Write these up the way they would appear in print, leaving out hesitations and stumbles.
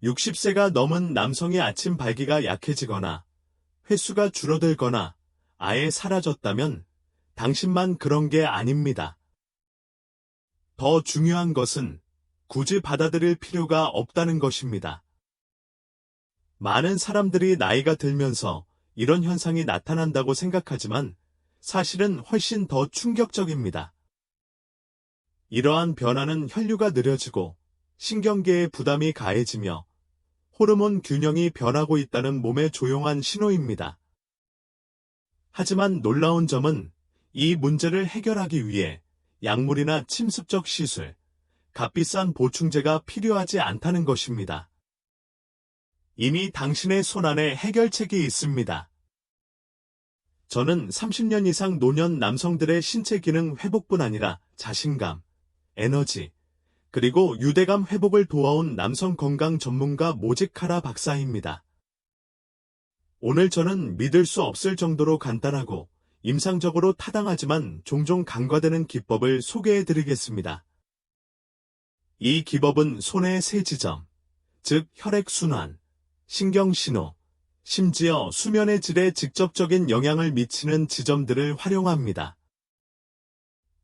60세가 넘은 남성의 아침 발기가 약해지거나 횟수가 줄어들거나 아예 사라졌다면 당신만 그런 게 아닙니다. 더 중요한 것은 굳이 받아들일 필요가 없다는 것입니다. 많은 사람들이 나이가 들면서 이런 현상이 나타난다고 생각하지만 사실은 훨씬 더 충격적입니다. 이러한 변화는 혈류가 느려지고 신경계의 부담이 가해지며 호르몬 균형이 변하고 있다는 몸의 조용한 신호입니다. 하지만 놀라운 점은 이 문제를 해결하기 위해 약물이나 침습적 시술, 값비싼 보충제가 필요하지 않다는 것입니다. 이미 당신의 손안에 해결책이 있습니다. 저는 30년 이상 노년 남성들의 신체 기능 회복뿐 아니라 자신감, 에너지, 그리고 유대감 회복을 도와온 남성 건강 전문가 모지카라 박사입니다. 오늘 저는 믿을 수 없을 정도로 간단하고 임상적으로 타당하지만 종종 간과되는 기법을 소개해드리겠습니다. 이 기법은 손의 세 지점, 즉 혈액순환, 신경신호, 심지어 수면의 질에 직접적인 영향을 미치는 지점들을 활용합니다.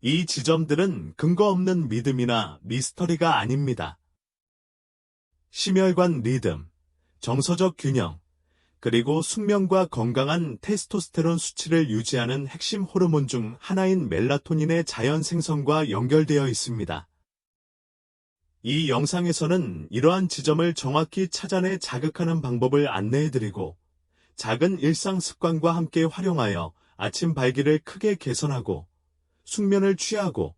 이 지점들은 근거 없는 믿음이나 미스터리가 아닙니다. 심혈관 리듬, 정서적 균형, 그리고 숙면과 건강한 테스토스테론 수치를 유지하는 핵심 호르몬 중 하나인 멜라토닌의 자연 생성과 연결되어 있습니다. 이 영상에서는 이러한 지점을 정확히 찾아내 자극하는 방법을 안내해드리고 작은 일상 습관과 함께 활용하여 아침 발기를 크게 개선하고 숙면을 취하고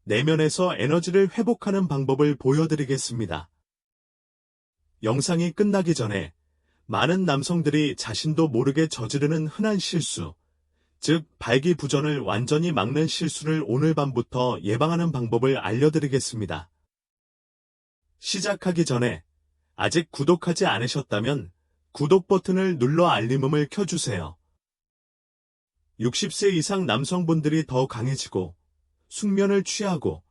내면에서 에너지를 회복하는 방법을 보여드리겠습니다. 영상이 끝나기 전에 많은 남성들이 자신도 모르게 저지르는 흔한 실수, 즉 발기부전을 완전히 막는 실수를 오늘 밤부터 예방하는 방법을 알려드리겠습니다. 시작하기 전에 아직 구독하지 않으셨다면 구독 버튼을 눌러 알림음을 켜주세요. 60세 이상 남성분들이 더 강해지고 숙면을 취하고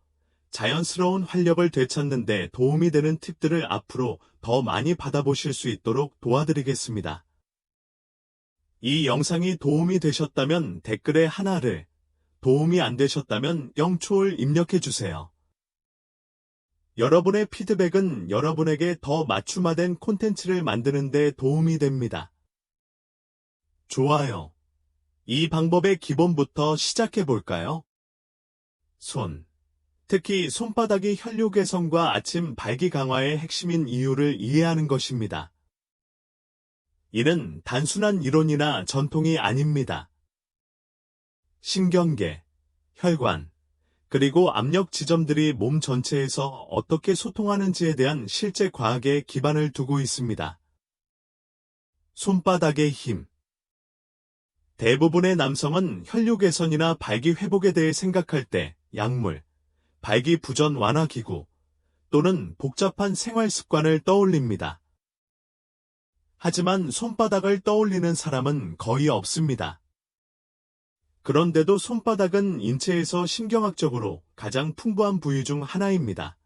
자연스러운 활력을 되찾는 데 도움이 되는 팁들을 앞으로 더 많이 받아보실 수 있도록 도와드리겠습니다. 이 영상이 도움이 되셨다면 댓글에 하나를, 도움이 안 되셨다면 0초를 입력해주세요. 여러분의 피드백은 여러분에게 더 맞춤화된 콘텐츠를 만드는 데 도움이 됩니다. 좋아요. 이 방법의 기본부터 시작해볼까요? 손. 특히 손바닥이 혈류 개선과 아침 발기 강화의 핵심인 이유를 이해하는 것입니다. 이는 단순한 이론이나 전통이 아닙니다. 신경계, 혈관, 그리고 압력 지점들이 몸 전체에서 어떻게 소통하는지에 대한 실제 과학에 기반을 두고 있습니다. 손바닥의 힘. 대부분의 남성은 혈류 개선이나 발기 회복에 대해 생각할 때 약물, 발기 부전 완화 기구 또는 복잡한 생활 습관을 떠올립니다. 하지만 손바닥을 떠올리는 사람은 거의 없습니다. 그런데도 손바닥은 인체에서 신경학적으로 가장 풍부한 부위 중 하나입니다.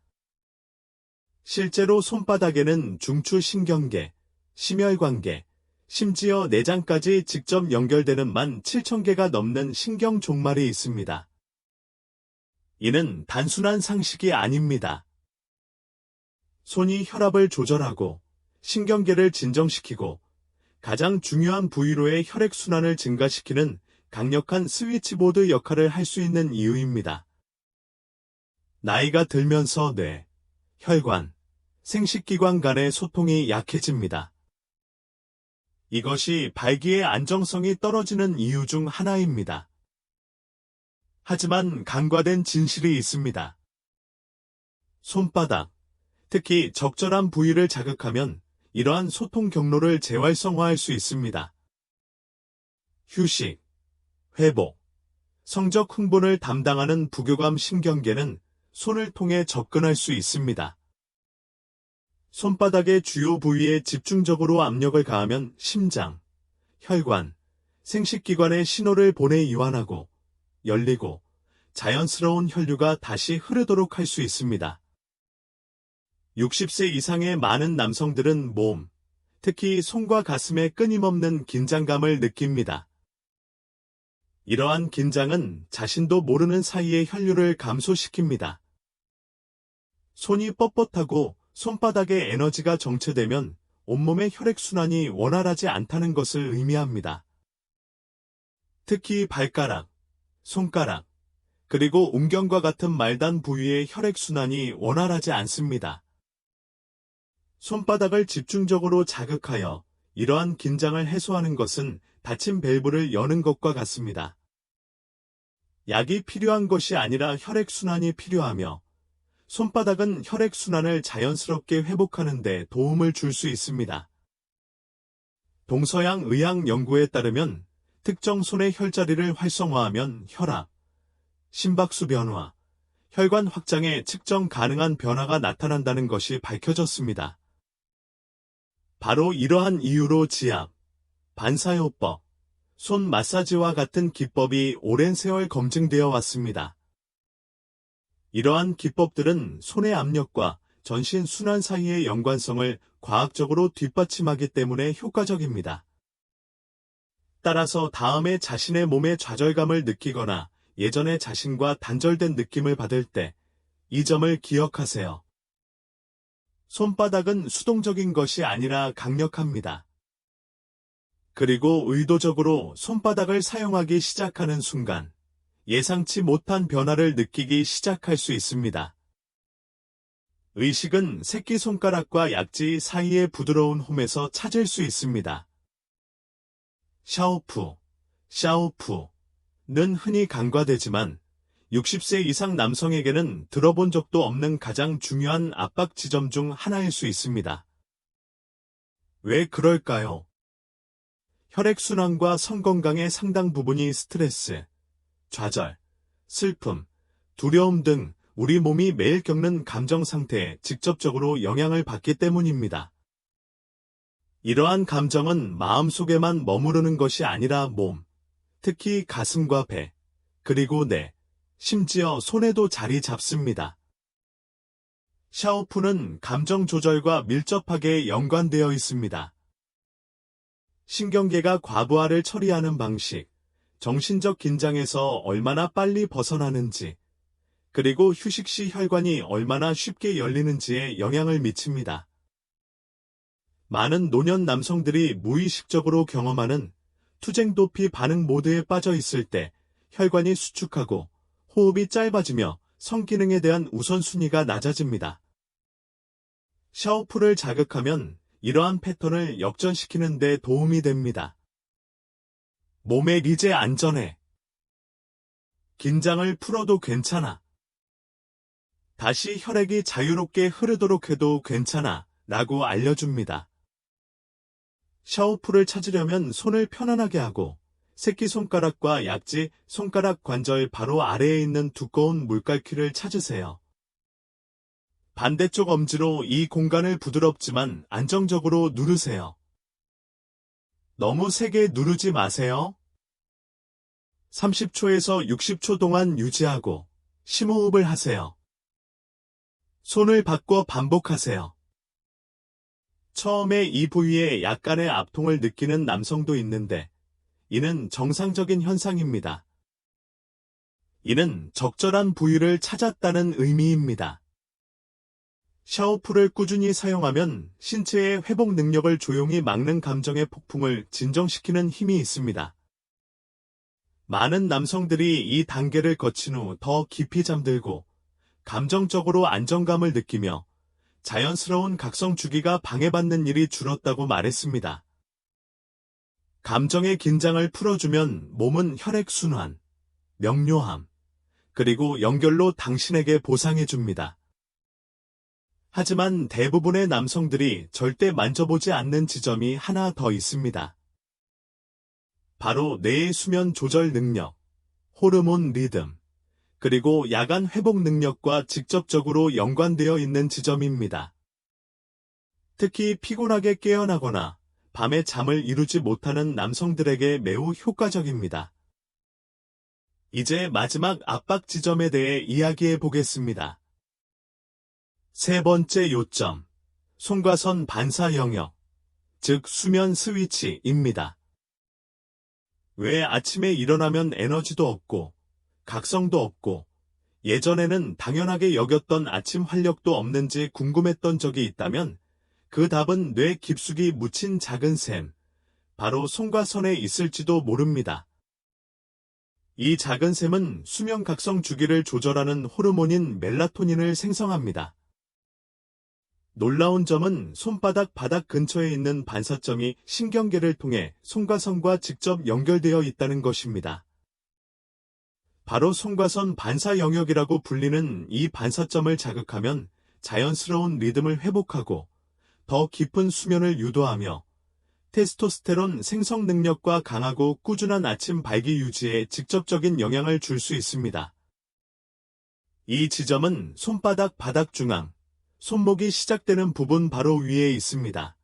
실제로 손바닥에는 중추신경계, 심혈관계, 심지어 내장까지 직접 연결되는 17,000개가 넘는 신경 종말이 있습니다. 이는 단순한 상식이 아닙니다. 손이 혈압을 조절하고 신경계를 진정시키고 가장 중요한 부위로의 혈액순환을 증가시키는 강력한 스위치보드 역할을 할 수 있는 이유입니다. 나이가 들면서 뇌, 혈관, 생식기관 간의 소통이 약해집니다. 이것이 발기의 안정성이 떨어지는 이유 중 하나입니다. 하지만 간과된 진실이 있습니다. 손바닥, 특히 적절한 부위를 자극하면 이러한 소통 경로를 재활성화할 수 있습니다. 휴식, 회복, 성적 흥분을 담당하는 부교감 신경계는 손을 통해 접근할 수 있습니다. 손바닥의 주요 부위에 집중적으로 압력을 가하면 심장, 혈관, 생식기관에 신호를 보내 이완하고 열리고 자연스러운 혈류가 다시 흐르도록 할 수 있습니다. 60세 이상의 많은 남성들은 몸, 특히 손과 가슴에 끊임없는 긴장감을 느낍니다. 이러한 긴장은 자신도 모르는 사이에 혈류를 감소시킵니다. 손이 뻣뻣하고 손바닥에 에너지가 정체되면 온몸의 혈액순환이 원활하지 않다는 것을 의미합니다. 특히 발가락, 손가락, 그리고 운경과 같은 말단 부위의 혈액순환이 원활하지 않습니다. 손바닥을 집중적으로 자극하여 이러한 긴장을 해소하는 것은 닫힌 밸브를 여는 것과 같습니다. 약이 필요한 것이 아니라 혈액순환이 필요하며 손바닥은 혈액순환을 자연스럽게 회복하는 데 도움을 줄 수 있습니다. 동서양 의학 연구에 따르면 특정 손의 혈자리를 활성화하면 혈압, 심박수 변화, 혈관 확장에 측정 가능한 변화가 나타난다는 것이 밝혀졌습니다. 바로 이러한 이유로 지압, 반사요법, 손 마사지와 같은 기법이 오랜 세월 검증되어 왔습니다. 이러한 기법들은 손의 압력과 전신 순환 사이의 연관성을 과학적으로 뒷받침하기 때문에 효과적입니다. 따라서 다음에 자신의 몸에 좌절감을 느끼거나 예전의 자신과 단절된 느낌을 받을 때 이 점을 기억하세요. 손바닥은 수동적인 것이 아니라 강력합니다. 그리고 의도적으로 손바닥을 사용하기 시작하는 순간 예상치 못한 변화를 느끼기 시작할 수 있습니다. 의식은 새끼손가락과 약지 사이의 부드러운 홈에서 찾을 수 있습니다. 샤오푸는 흔히 간과되지만 60세 이상 남성에게는 들어본 적도 없는 가장 중요한 압박 지점 중 하나일 수 있습니다. 왜 그럴까요? 혈액순환과 성건강의 상당 부분이 스트레스, 좌절, 슬픔, 두려움 등 우리 몸이 매일 겪는 감정 상태에 직접적으로 영향을 받기 때문입니다. 이러한 감정은 마음속에만 머무르는 것이 아니라 몸, 특히 가슴과 배, 그리고 뇌, 심지어 손에도 자리 잡습니다. 샤오푸는 감정 조절과 밀접하게 연관되어 있습니다. 신경계가 과부하를 처리하는 방식, 정신적 긴장에서 얼마나 빨리 벗어나는지, 그리고 휴식 시 혈관이 얼마나 쉽게 열리는지에 영향을 미칩니다. 많은 노년 남성들이 무의식적으로 경험하는 투쟁도피 반응 모드에 빠져 있을 때 혈관이 수축하고 호흡이 짧아지며 성기능에 대한 우선순위가 낮아집니다. 샤오푸를 자극하면 이러한 패턴을 역전시키는 데 도움이 됩니다. 몸의 이제 안전해. 긴장을 풀어도 괜찮아. 다시 혈액이 자유롭게 흐르도록 해도 괜찮아 라고 알려줍니다. 샤오푸를 찾으려면 손을 편안하게 하고 새끼손가락과 약지, 손가락 관절 바로 아래에 있는 두꺼운 물갈퀴를 찾으세요. 반대쪽 엄지로 이 공간을 부드럽지만 안정적으로 누르세요. 너무 세게 누르지 마세요. 30초에서 60초 동안 유지하고 심호흡을 하세요. 손을 바꿔 반복하세요. 처음에 이 부위에 약간의 압통을 느끼는 남성도 있는데 이는 정상적인 현상입니다. 이는 적절한 부위를 찾았다는 의미입니다. 샤오푸를 꾸준히 사용하면 신체의 회복 능력을 조용히 막는 감정의 폭풍을 진정시키는 힘이 있습니다. 많은 남성들이 이 단계를 거친 후 더 깊이 잠들고 감정적으로 안정감을 느끼며 자연스러운 각성 주기가 방해받는 일이 줄었다고 말했습니다. 감정의 긴장을 풀어주면 몸은 혈액순환, 명료함, 그리고 연결로 당신에게 보상해줍니다. 하지만 대부분의 남성들이 절대 만져보지 않는 지점이 하나 더 있습니다. 바로 뇌의 수면 조절 능력, 호르몬 리듬, 그리고 야간 회복 능력과 직접적으로 연관되어 있는 지점입니다. 특히 피곤하게 깨어나거나 밤에 잠을 이루지 못하는 남성들에게 매우 효과적입니다. 이제 마지막 압박 지점에 대해 이야기해 보겠습니다. 세 번째 요점, 송과선 반사 영역, 즉 수면 스위치입니다. 왜 아침에 일어나면 에너지도 없고 각성도 없고 예전에는 당연하게 여겼던 아침 활력도 없는지 궁금했던 적이 있다면 그 답은 뇌 깊숙이 묻힌 작은 샘, 바로 송과선에 있을지도 모릅니다. 이 작은 샘은 수면 각성 주기를 조절하는 호르몬인 멜라토닌을 생성합니다. 놀라운 점은 손바닥 바닥 근처에 있는 반사점이 신경계를 통해 송과선과 직접 연결되어 있다는 것입니다. 바로 송과선 반사 영역이라고 불리는 이 반사점을 자극하면 자연스러운 리듬을 회복하고 더 깊은 수면을 유도하며 테스토스테론 생성 능력과 강하고 꾸준한 아침 발기 유지에 직접적인 영향을 줄 수 있습니다. 이 지점은 손바닥 바닥 중앙, 손목이 시작되는 부분 바로 위에 있습니다.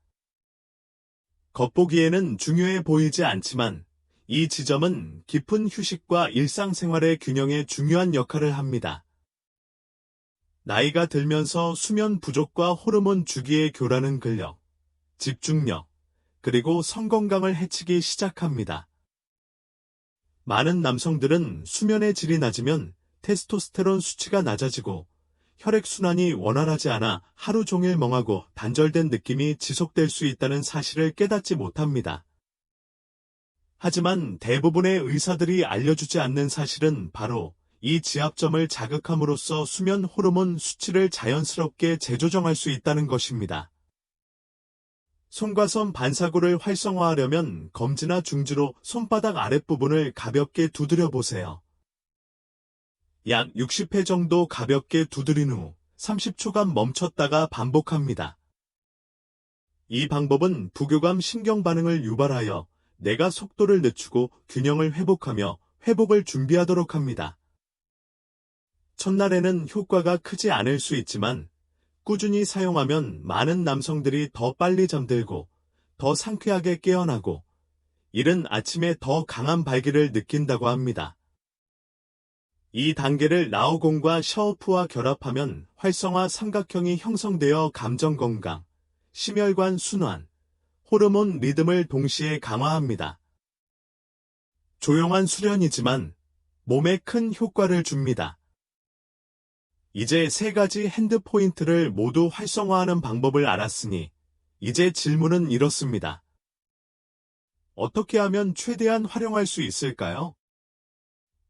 겉보기에는 중요해 보이지 않지만 이 지점은 깊은 휴식과 일상생활의 균형에 중요한 역할을 합니다. 나이가 들면서 수면 부족과 호르몬 주기의 교란은 근력, 집중력, 그리고 성건강을 해치기 시작합니다. 많은 남성들은 수면의 질이 낮으면 테스토스테론 수치가 낮아지고 혈액순환이 원활하지 않아 하루 종일 멍하고 단절된 느낌이 지속될 수 있다는 사실을 깨닫지 못합니다. 하지만 대부분의 의사들이 알려주지 않는 사실은 바로 이 지압점을 자극함으로써 수면 호르몬 수치를 자연스럽게 재조정할 수 있다는 것입니다. 송과선 반사구를 활성화하려면 검지나 중지로 손바닥 아랫부분을 가볍게 두드려 보세요. 약 60회 정도 가볍게 두드린 후 30초간 멈췄다가 반복합니다. 이 방법은 부교감 신경 반응을 유발하여 뇌가 속도를 늦추고 균형을 회복하며 회복을 준비하도록 합니다. 첫날에는 효과가 크지 않을 수 있지만 꾸준히 사용하면 많은 남성들이 더 빨리 잠들고 더 상쾌하게 깨어나고 이른 아침에 더 강한 발기를 느낀다고 합니다. 이 단계를 라오공과 샤오프와 결합하면 활성화 삼각형이 형성되어 감정 건강, 심혈관 순환, 호르몬 리듬을 동시에 강화합니다. 조용한 수련이지만 몸에 큰 효과를 줍니다. 이제 세 가지 핸드 포인트를 모두 활성화하는 방법을 알았으니 이제 질문은 이렇습니다. 어떻게 하면 최대한 활용할 수 있을까요?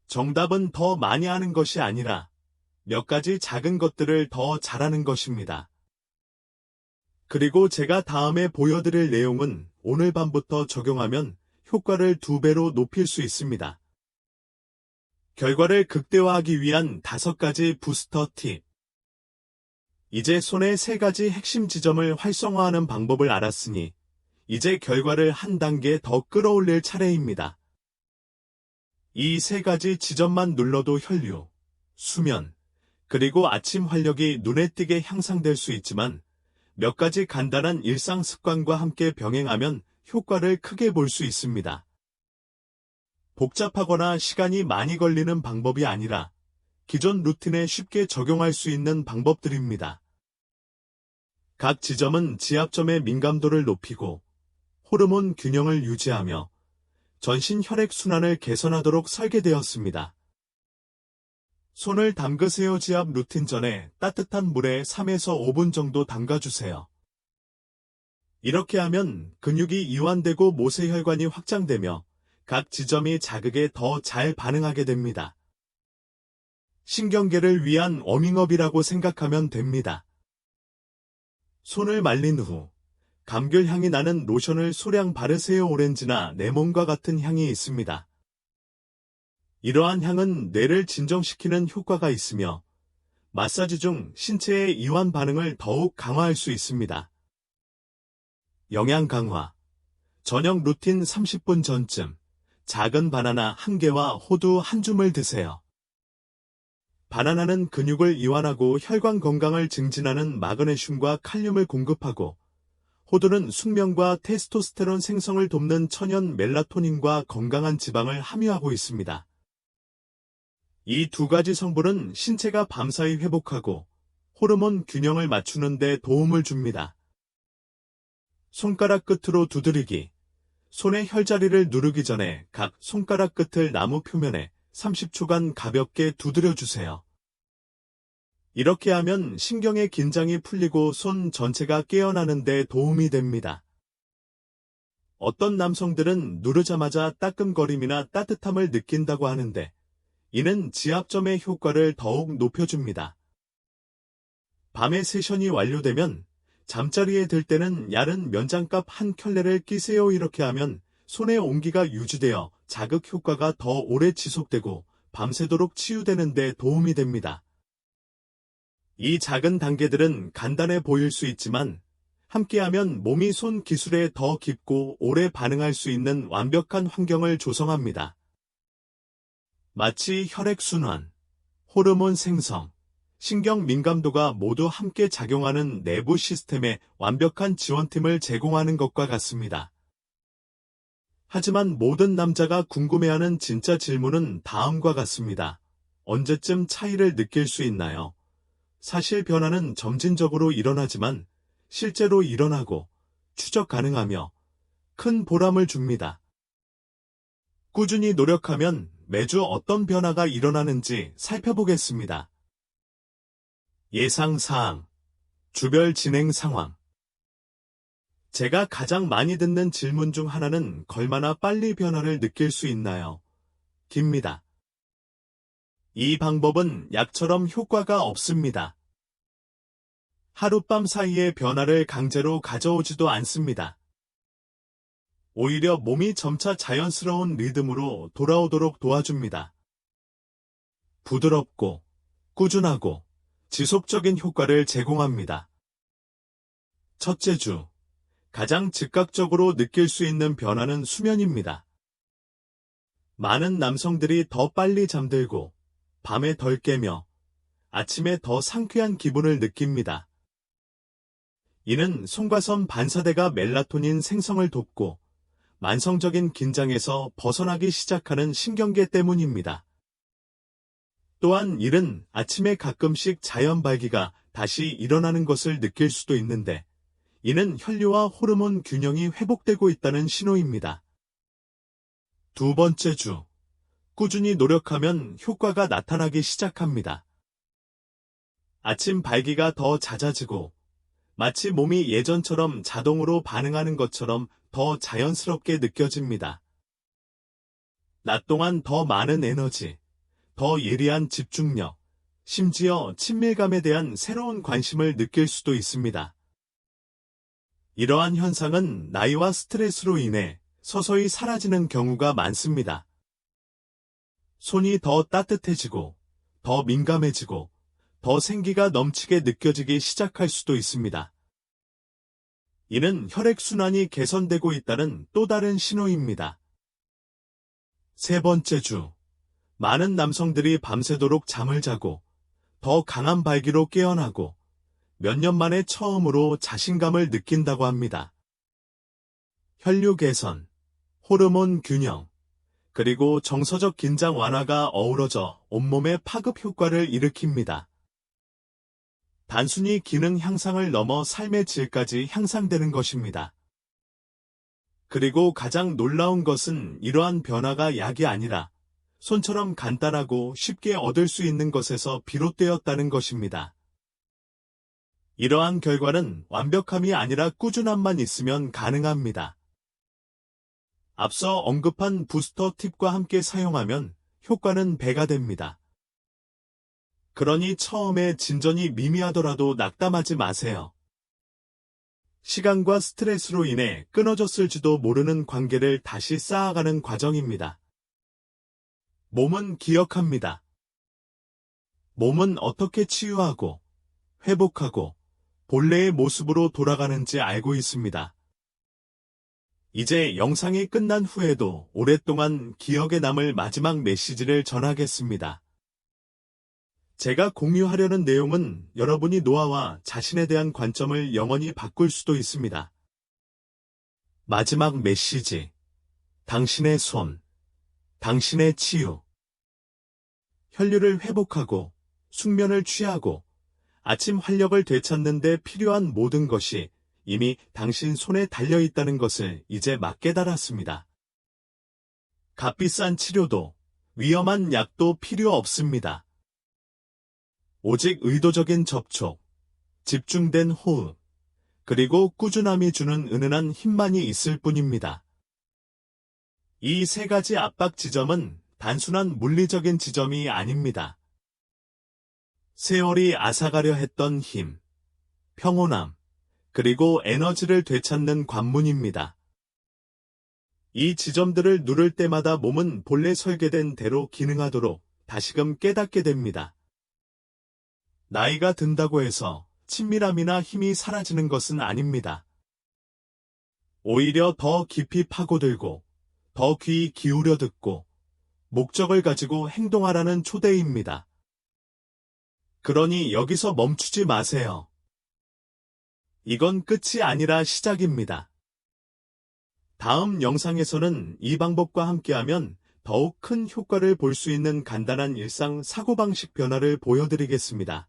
정답은 더 많이 하는 것이 아니라 몇 가지 작은 것들을 더 잘하는 것입니다. 그리고 제가 다음에 보여드릴 내용은 오늘 밤부터 적용하면 효과를 2배로 높일 수 있습니다. 결과를 극대화하기 위한 5가지 부스터 팁. 이제 손의 3가지 핵심 지점을 활성화하는 방법을 알았으니 이제 결과를 한 단계 더 끌어올릴 차례입니다. 이 3가지 지점만 눌러도 혈류, 수면, 그리고 아침 활력이 눈에 띄게 향상될 수 있지만 몇 가지 간단한 일상 습관과 함께 병행하면 효과를 크게 볼 수 있습니다. 복잡하거나 시간이 많이 걸리는 방법이 아니라 기존 루틴에 쉽게 적용할 수 있는 방법들입니다. 각 지점은 지압점의 민감도를 높이고 호르몬 균형을 유지하며 전신 혈액 순환을 개선하도록 설계되었습니다. 손을 담그세요. 지압 루틴 전에 따뜻한 물에 3에서 5분 정도 담가주세요. 이렇게 하면 근육이 이완되고 모세혈관이 확장되며 각 지점이 자극에 더 잘 반응하게 됩니다. 신경계를 위한 워밍업이라고 생각하면 됩니다. 손을 말린 후 감귤 향이 나는 로션을 소량 바르세요. 오렌지나 레몬과 같은 향이 있습니다. 이러한 향은 뇌를 진정시키는 효과가 있으며 마사지 중 신체의 이완 반응을 더욱 강화할 수 있습니다. 영양 강화. 저녁 루틴 30분 전쯤 작은 바나나 1개와 호두 1줌을 드세요. 바나나는 근육을 이완하고 혈관 건강을 증진하는 마그네슘과 칼륨을 공급하고 호두는 숙면과 테스토스테론 생성을 돕는 천연 멜라토닌과 건강한 지방을 함유하고 있습니다. 이 2가지 성분은 신체가 밤사이 회복하고 호르몬 균형을 맞추는 데 도움을 줍니다. 손가락 끝으로 두드리기. 손의 혈자리를 누르기 전에 각 손가락 끝을 나무 표면에 30초간 가볍게 두드려 주세요. 이렇게 하면 신경의 긴장이 풀리고 손 전체가 깨어나는 데 도움이 됩니다. 어떤 남성들은 누르자마자 따끔거림이나 따뜻함을 느낀다고 하는데, 이는 지압점의 효과를 더욱 높여줍니다. 밤에 세션이 완료되면 잠자리에 들 때는 얇은 면장갑 한 켤레를 끼세요. 이렇게 하면 손의 온기가 유지되어 자극 효과가 더 오래 지속되고 밤새도록 치유되는 데 도움이 됩니다. 이 작은 단계들은 간단해 보일 수 있지만 함께하면 몸이 손 기술에 더 깊고 오래 반응할 수 있는 완벽한 환경을 조성합니다. 마치 혈액순환, 호르몬 생성, 신경 민감도가 모두 함께 작용하는 내부 시스템에 완벽한 지원팀을 제공하는 것과 같습니다. 하지만 모든 남자가 궁금해하는 진짜 질문은 다음과 같습니다. 언제쯤 차이를 느낄 수 있나요? 사실 변화는 점진적으로 일어나지만 실제로 일어나고 추적 가능하며 큰 보람을 줍니다. 꾸준히 노력하면 매주 어떤 변화가 일어나는지 살펴보겠습니다. 예상사항, 주별 진행 상황. 제가 가장 많이 듣는 질문 중 하나는 얼마나 빨리 변화를 느낄 수 있나요? 깁니다. 이 방법은 약처럼 효과가 없습니다. 하룻밤 사이에 변화를 강제로 가져오지도 않습니다. 오히려 몸이 점차 자연스러운 리듬으로 돌아오도록 도와줍니다. 부드럽고 꾸준하고 지속적인 효과를 제공합니다. 첫째 주, 가장 즉각적으로 느낄 수 있는 변화는 수면입니다. 많은 남성들이 더 빨리 잠들고 밤에 덜 깨며 아침에 더 상쾌한 기분을 느낍니다. 이는 송과선 반사대가 멜라토닌 생성을 돕고 만성적인 긴장에서 벗어나기 시작하는 신경계 때문입니다. 또한 이른 아침에 가끔씩 자연 발기가 다시 일어나는 것을 느낄 수도 있는데, 이는 혈류와 호르몬 균형이 회복되고 있다는 신호입니다. 두 번째 주, 꾸준히 노력하면 효과가 나타나기 시작합니다. 아침 발기가 더 잦아지고 마치 몸이 예전처럼 자동으로 반응하는 것처럼 더 자연스럽게 느껴집니다. 낮 동안 더 많은 에너지, 더 예리한 집중력, 심지어 친밀감에 대한 새로운 관심을 느낄 수도 있습니다. 이러한 현상은 나이와 스트레스로 인해 서서히 사라지는 경우가 많습니다. 손이 더 따뜻해지고, 더 민감해지고, 더 생기가 넘치게 느껴지기 시작할 수도 있습니다. 이는 혈액순환이 개선되고 있다는 또 다른 신호입니다. 세 번째 주, 많은 남성들이 밤새도록 잠을 자고 더 강한 발기로 깨어나고 몇 년 만에 처음으로 자신감을 느낀다고 합니다. 혈류 개선, 호르몬 균형, 그리고 정서적 긴장 완화가 어우러져 온몸에 파급 효과를 일으킵니다. 단순히 기능 향상을 넘어 삶의 질까지 향상되는 것입니다. 그리고 가장 놀라운 것은 이러한 변화가 약이 아니라 손처럼 간단하고 쉽게 얻을 수 있는 것에서 비롯되었다는 것입니다. 이러한 결과는 완벽함이 아니라 꾸준함만 있으면 가능합니다. 앞서 언급한 부스터 팁과 함께 사용하면 효과는 배가 됩니다. 그러니 처음에 진전이 미미하더라도 낙담하지 마세요. 시간과 스트레스로 인해 끊어졌을지도 모르는 관계를 다시 쌓아가는 과정입니다. 몸은 기억합니다. 몸은 어떻게 치유하고, 회복하고, 본래의 모습으로 돌아가는지 알고 있습니다. 이제 영상이 끝난 후에도 오랫동안 기억에 남을 마지막 메시지를 전하겠습니다. 제가 공유하려는 내용은 여러분이 노화와 자신에 대한 관점을 영원히 바꿀 수도 있습니다. 마지막 메시지. 당신의 손. 당신의 치유. 혈류를 회복하고, 숙면을 취하고, 아침 활력을 되찾는 데 필요한 모든 것이 이미 당신 손에 달려 있다는 것을 이제 막 깨달았습니다. 값비싼 치료도 위험한 약도 필요 없습니다. 오직 의도적인 접촉, 집중된 호흡, 그리고 꾸준함이 주는 은은한 힘만이 있을 뿐입니다. 이 세 가지 압박 지점은 단순한 물리적인 지점이 아닙니다. 세월이 앗아가려 했던 힘, 평온함, 그리고 에너지를 되찾는 관문입니다. 이 지점들을 누를 때마다 몸은 본래 설계된 대로 기능하도록 다시금 깨닫게 됩니다. 나이가 든다고 해서 친밀함이나 힘이 사라지는 것은 아닙니다. 오히려 더 깊이 파고들고, 더 귀 기울여 듣고, 목적을 가지고 행동하라는 초대입니다. 그러니 여기서 멈추지 마세요. 이건 끝이 아니라 시작입니다. 다음 영상에서는 이 방법과 함께하면 더욱 큰 효과를 볼 수 있는 간단한 일상 사고방식 변화를 보여드리겠습니다.